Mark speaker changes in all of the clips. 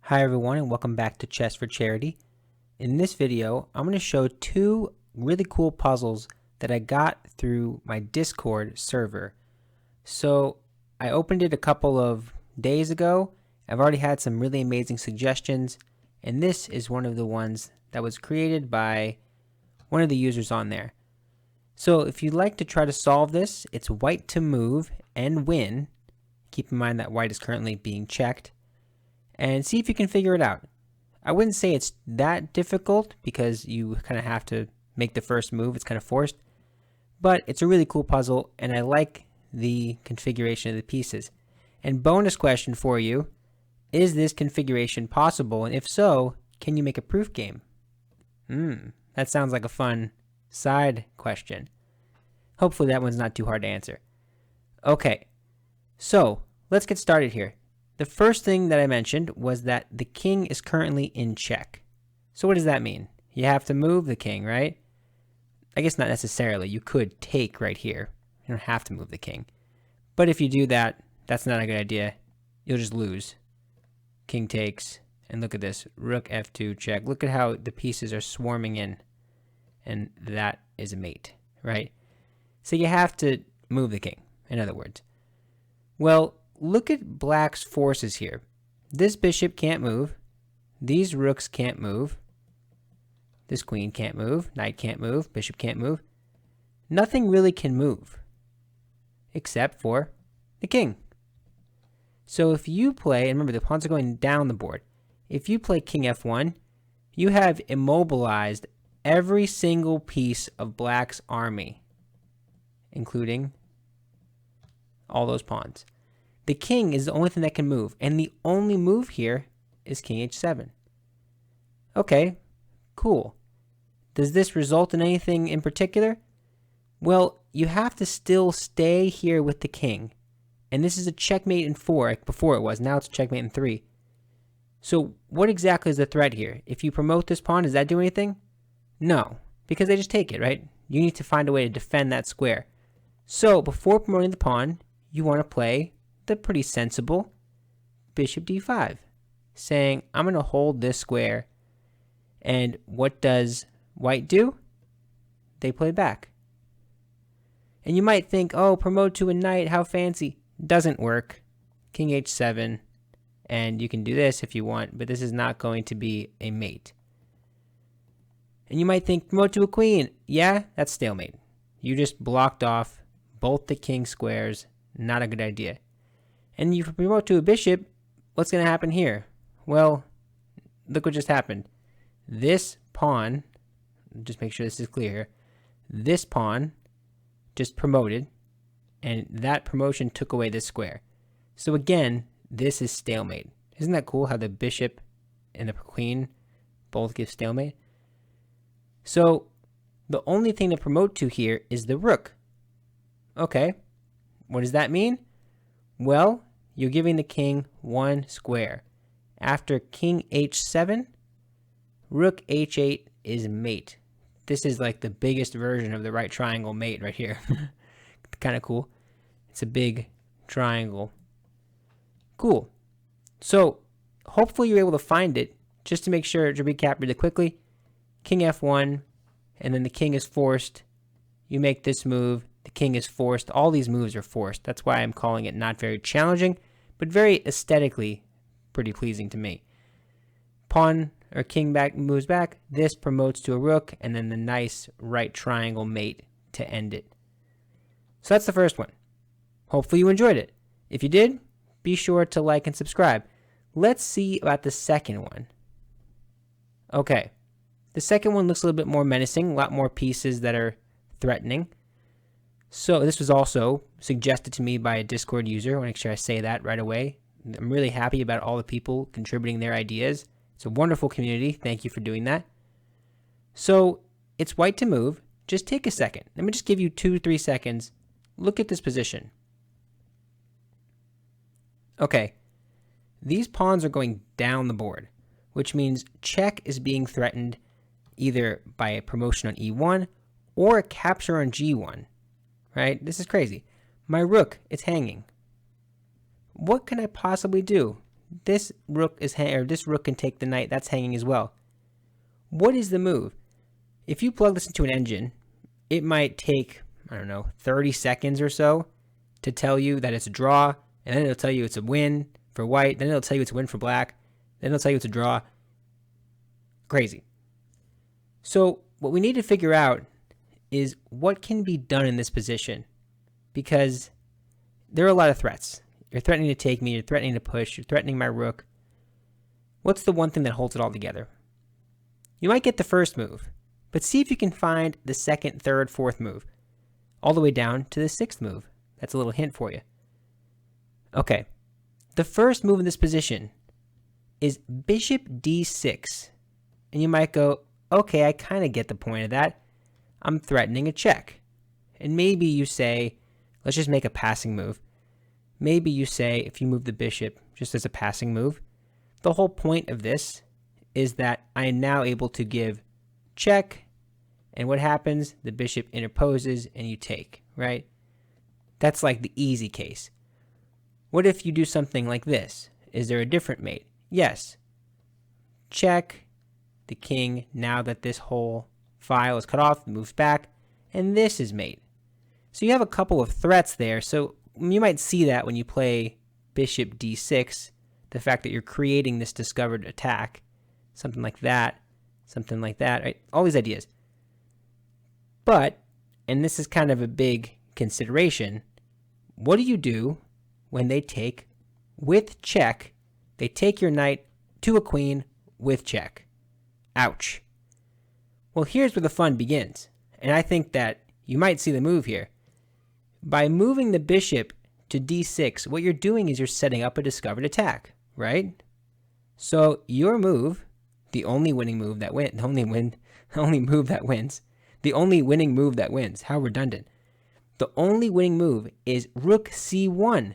Speaker 1: Hi everyone and welcome back to Chess for Charity. In this video, I'm going to show two really cool puzzles that I got through my Discord server. So I opened it a couple of days ago. I've already had some really amazing suggestions, and this is one of the ones that was created by one of the users on there. So if you'd like to try to solve this, it's white to move and win. Keep in mind that white is currently being checked. And see if you can figure it out. I wouldn't say it's that difficult because you kind of have to make the first move. It's kind of forced. But it's a really cool puzzle, and I like the configuration of the pieces. And bonus question for you, is this configuration possible? And if so, can you make a proof game? That sounds like a fun side question. Hopefully that one's not too hard to answer. Okay, so let's get started here. The first thing that I mentioned was that the king is currently in check. So what does that mean? You have to move the king, right? I guess not necessarily. You could take right here. You don't have to move the king. But if you do that, that's not a good idea. You'll just lose. King takes, and look at this. Rook f2 check. Look at how the pieces are swarming in. And that is a mate, right? So you have to move the king, in other words. Well, look at black's forces here. This bishop can't move. These rooks can't move. This queen can't move. Knight can't move. Bishop can't move. Nothing really can move except for the king. So if you play, and remember the pawns are going down the board. If you play king f1, you have immobilized every single piece of black's army, including all those pawns. The king is the only thing that can move, and the only move here is king h7. Okay, cool. Does this result in anything in particular? Well, you have to still stay here with the king, and this is a checkmate in 4, like before it was. Now it's a checkmate in 3. So what exactly is the threat here? If you promote this pawn, does that do anything? No, because they just take it, right? You need to find a way to defend that square. So before promoting the pawn, you want to play the pretty sensible bishop d5, saying I'm going to hold this square. And what does white do? They play back. And you might think, oh, promote to a knight, how fancy. Doesn't work. King h7, and you can do this if you want, but this is not going to be a mate. And you might think, promote to a queen. Yeah, that's stalemate. You just blocked off both the king squares. Not a good idea. And you promote to a bishop, what's going to happen here? Well, look what just happened. This pawn, just make sure this is clear here, this pawn just promoted, and that promotion took away this square. So again, this is stalemate. Isn't that cool how the bishop and the queen both give stalemate? So the only thing to promote to here is the rook. Okay, what does that mean? Well, you're giving the king one square. After king h7, rook h8 is mate. This is like the biggest version of the right triangle mate right here. Kind of cool. It's a big triangle. Cool. So hopefully you're able to find it. Just to make sure, to recap really quickly, king f1, and then the king is forced. You make this move. The king is forced. All these moves are forced. That's why I'm calling it not very challenging, but very aesthetically pretty pleasing to me. Pawn or king back moves back. This promotes to a rook, and then the nice right triangle mate to end it. So that's the first one. Hopefully you enjoyed it. If you did, be sure to like and subscribe. Let's see about the second one. Okay. The second one looks a little bit more menacing, a lot more pieces that are threatening. So this was also suggested to me by a Discord user. I want to make sure I say that right away. I'm really happy about all the people contributing their ideas. It's a wonderful community. Thank you for doing that. So it's white to move. Just take a second. Let me just give you 2-3 seconds. Look at this position. Okay. These pawns are going down the board, which means check is being threatened either by a promotion on e1 or a capture on g1. Right? This is crazy. My rook is hanging. What can I possibly do? This rook this rook can take the knight. That's hanging as well. What is the move? If you plug this into an engine, it might take, I don't know, 30 seconds or so to tell you that it's a draw, and then it'll tell you it's a win for white, then it'll tell you it's a win for black, then it'll tell you it's a draw. Crazy. So what we need to figure out is what can be done in this position, because there are a lot of threats. You're threatening to take me, you're threatening to push, you're threatening my rook. What's the one thing that holds it all together? You might get the first move, but see if you can find the second, third, fourth move, all the way down to the sixth move. That's a little hint for you. Okay, the first move in this position is bishop d6. And you might go, okay, I kind of get the point of that. I'm threatening a check. And maybe you say, let's just make a passing move. Maybe you say, if you move the bishop just as a passing move, the whole point of this is that I am now able to give check. And what happens? The bishop interposes and you take, right? That's like the easy case. What if you do something like this? Is there a different mate? Yes. Check. The king, now that this whole file is cut off, moves back, and this is mate. So you have a couple of threats there. So you might see that when you play bishop d6, the fact that you're creating this discovered attack, something like that, right? All these ideas. But, and this is kind of a big consideration, what do you do when they take with check? They take your knight to a queen with check. Ouch. Well, here's where the fun begins. And I think that you might see the move here. By moving the bishop to d6, what you're doing is you're setting up a discovered attack, right? So your move, the only winning move that wins, the only move that wins, the only winning move that wins, how redundant. The only winning move is rook c1.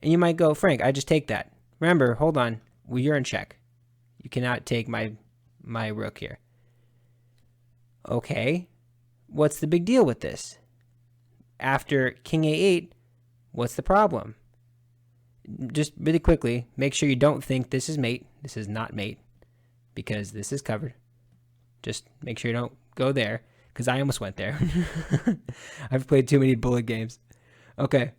Speaker 1: And you might go, Frank, I just take that. Remember, hold on, well, you're in check. You cannot take my rook here. Okay, what's the big deal with this? After king a8, what's the problem? Just really quickly, make sure you don't think this is mate. This is not mate, because this is covered. Just make sure you don't go there, because I almost went there. I've played too many bullet games. Okay,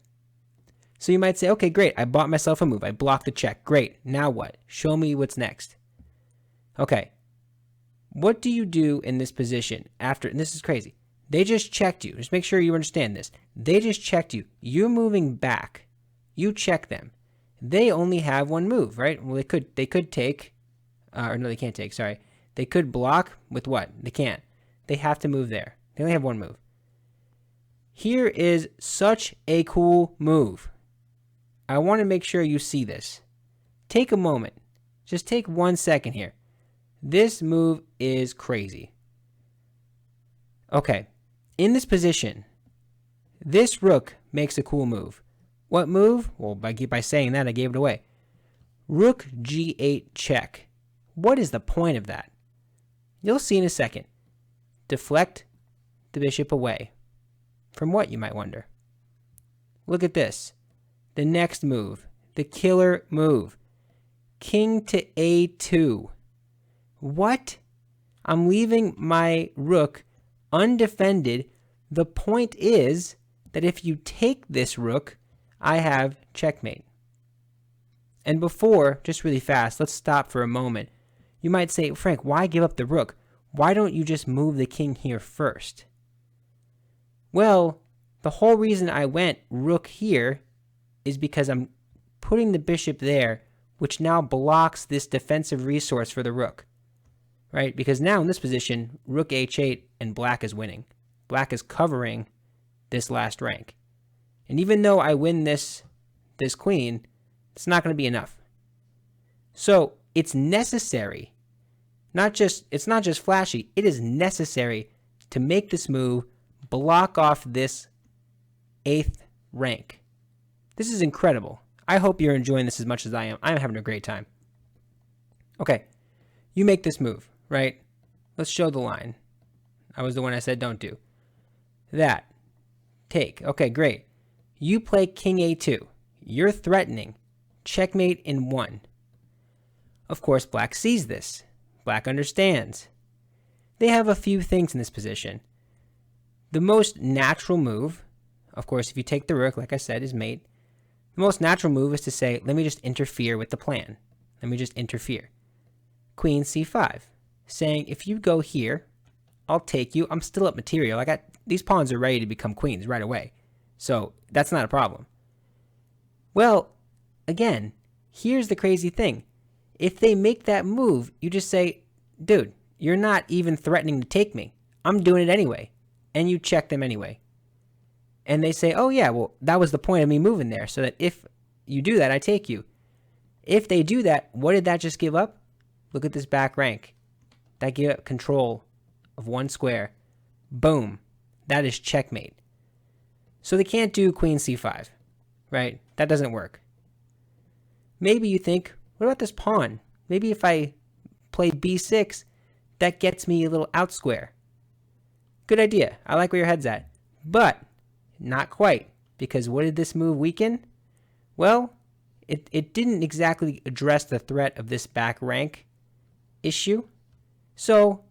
Speaker 1: so you might say, okay, great, I bought myself a move. I blocked the check. Great, now what? Show me what's next. Okay. What do you do in this position after, and this is crazy, they just checked you. Just make sure you understand this. They just checked you. You're moving back. You check them. They only have one move, right? Well, they could take, or no, they can't take, sorry. They could block with what? They can't. They have to move there. They only have one move. Here is such a cool move. I want to make sure you see this. Take a moment. Just take 1 second here. This move is crazy. Okay, in this position, this rook makes a cool move. What move? Well, by saying that, I gave it away. Rook g8 check. What is the point of that? You'll see in a second. Deflect the bishop away. From what, you might wonder? Look at this. The next move, the killer move. King to a2. What? I'm leaving my rook undefended. The point is that if you take this rook, I have checkmate. And before, just really fast, let's stop for a moment. You might say, Frank, why give up the rook? Why don't you just move the king here first? Well, the whole reason I went rook here is because I'm putting the bishop there, which now blocks this defensive resource for the rook. Right? Because now in this position, rook h8 and black is winning. Black is covering this last rank. And even though I win this queen, it's not going to be enough. So it's necessary. It's not just flashy. It is necessary to make this move, block off this 8th rank. This is incredible. I hope you're enjoying this as much as I am. I'm having a great time. Okay, you make this move, right? Let's show the line. I was the one I said don't do. That. Take. Okay, great. You play king a2. You're threatening checkmate in one. Of course, black sees this. Black understands. They have a few things in this position. The most natural move, of course, if you take the rook, like I said, is mate. The most natural move is to say, let me just interfere with the plan. Let me just interfere. Queen c5, saying, if you go here, I'll take you. I'm still up material. These pawns are ready to become queens right away. So that's not a problem. Well, again, here's the crazy thing. If they make that move, you just say, dude, you're not even threatening to take me. I'm doing it anyway. And you check them anyway. And they say, oh yeah, well, that was the point of me moving there, so that if you do that, I take you. If they do that, what did that just give up? Look at this back rank. That gave up control of one square. Boom. That is checkmate. So they can't do queen c5, right? That doesn't work. Maybe you think, what about this pawn? Maybe if I play b6, that gets me a little out square. Good idea. I like where your head's at. But not quite, because what did this move weaken? Well, it didn't exactly address the threat of this back rank issue. So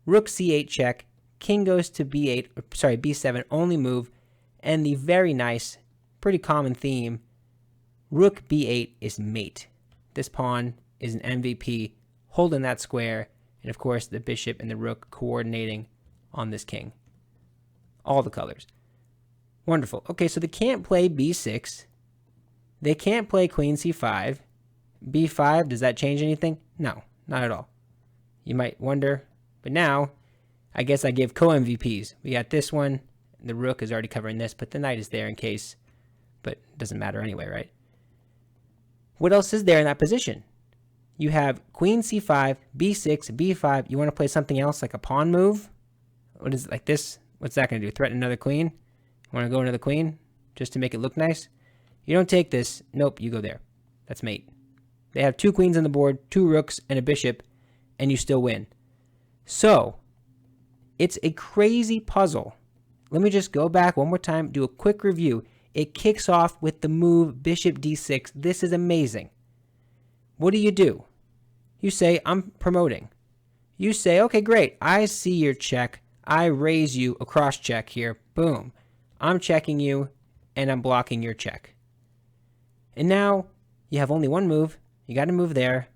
Speaker 1: rook c8 check, king goes to b7, only move, and the very nice, pretty common theme, rook b8 is mate. This pawn is an MVP, holding that square, and of course the bishop and the rook coordinating on this king. All the colors. Wonderful. Okay, so they can't play b6. They can't play queen c5. b5, does that change anything? No, not at all. You might wonder, but now I guess I give co-MVPs. We got this one. The rook is already covering this, but the knight is there in case, but it doesn't matter anyway, right? What else is there in that position? You have queen c5, b6, b5. You want to play something else like a pawn move? What is it, like this? What's that going to do? Threaten another queen? Want to go another queen just to make it look nice? You don't take this. Nope, you go there. That's mate. They have two queens on the board, two rooks, and a bishop, and you still win. So, it's a crazy puzzle. Let me just go back one more time, do a quick review. It kicks off with the move bishop d6. This is amazing. What do? You say, I'm promoting. You say, okay, great. I see your check. I raise you a cross check here. Boom. I'm checking you, and I'm blocking your check. And now you have only one move. You got to move there.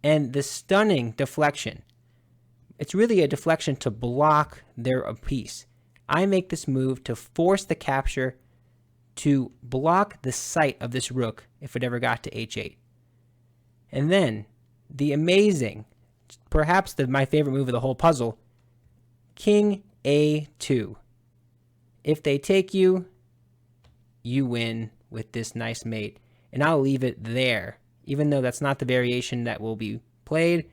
Speaker 1: And the stunning deflection. It's really a deflection to block their piece. I make this move to force the capture to block the sight of this rook if it ever got to h8. And then the amazing, perhaps my favorite move of the whole puzzle, king a2. If they take you, you win with this nice mate. And I'll leave it there. Even though that's not the variation that will be played,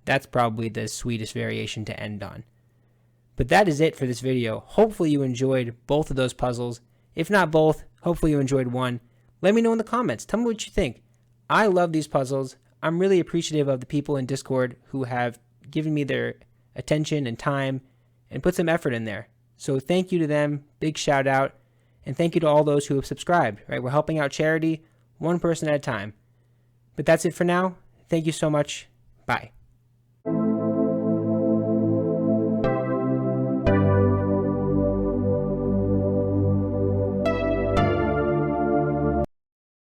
Speaker 1: that's probably the sweetest variation to end on. But that is it for this video. Hopefully you enjoyed both of those puzzles. If not both, hopefully you enjoyed one. Let me know in the comments. Tell me what you think. I love these puzzles. I'm really appreciative of the people in Discord who have given me their attention and time and put some effort in there. So thank you to them. Big shout out. And thank you to all those who have subscribed. Right? We're helping out charity one person at a time. But that's it for now. Thank you so much. Bye.